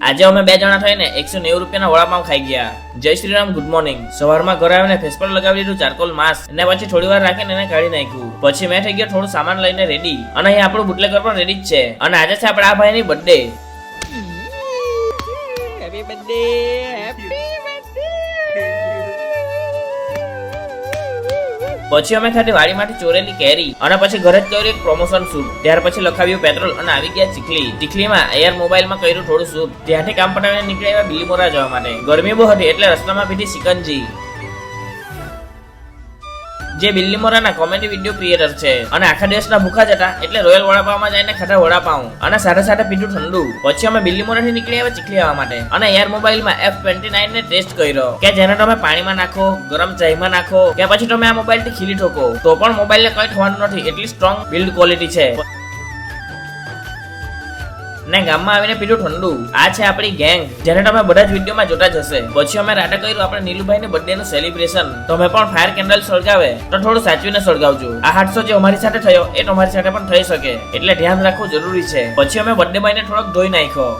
આજે અમે 2 જણા થઈને 190 રૂપિયાના વડાપાવ ખાઈ ગયા. જય શ્રી રામ, ગુડ મોર્નિંગ. સવારમાં ઘરે આવીને ફેસ પર લગાવી દીધું ચારકોલ માસ્ક અને પછી થોડી વાર રાખીને એને કાઢી નાખ્યું. પછી મેં થઈ ગયો થોડું સામાન લઈને રેડી, અને અહીં આપણું બુટલેગર પણ રેડી જ છે. અને આજે છે આપણા આ ભાઈની birthday. Happy birthday, happy birthday. પછી અમે ખાધી વાડીમાંથી ચોરેલી કેરી, અને પછી ઘરે જ કર્યું એક પ્રમોશન શૂટ. ત્યાર પછી લખાવ્યું પેટ્રોલ અને આવી ગયા ચીખલીમાં એર મોબાઈલમાં કર્યું થોડું શૂટ. ત્યાંથી કામ પટાવીને નીકળી આવ્યા બિલીમોરા જવા માટે. ગરમી બહુ હતી એટલે રસ્તામાં પીધી સિકંજી. જે બિલીમોરાના કોમેડી વિડીયો ક્રિએટર છે અને આખા દેશના ભૂખા જ હતા એટલે રોયલ વડાપાવમાં જઈને ખાધા વડાપાવ અને સાથે સાથે પીધું ઠંડુ. પછી અમે બિલીમોરાથી નીકળી આવ્યા ચીખલી આવવા માટે, અને એર મોબાઈલમાં F29 ને ટેસ્ટ કર્યો કે જેને તમે પાણીમાં નાખો, ગરમ ચાયમાં નાખો કે પછી તમે આ મોબાઈલથી ખીલી ઠોકો તો પણ મોબાઈલને કંઈ થવાનું નથી, એટલી સ્ટ્રોંગ બિલ્ડ ક્વોલિટી છે. ને ગામમાં આવીને પીધું ઠંડુ. આ છે આપણી ગેંગ, જેને તમે બધા જ વિડીયોમાં જોતા જ હશે. પછી અમે રાતે કર્યું આપણે નીલુભાઈની બર્થડે નું સેલિબ્રેશન. તમે પણ ફાયર કેન્ડલ સળગાવે તો થોડું સાચવીને સળગાવજો. આ હાદસો જે અમારી સાથે થયો એ તમારી સાથે પણ થઈ શકે એટલે ધ્યાન રાખવું જરૂરી છે. પછી અમે બર્થડે બોયને થોડોક ધોઈ નાખ્યો.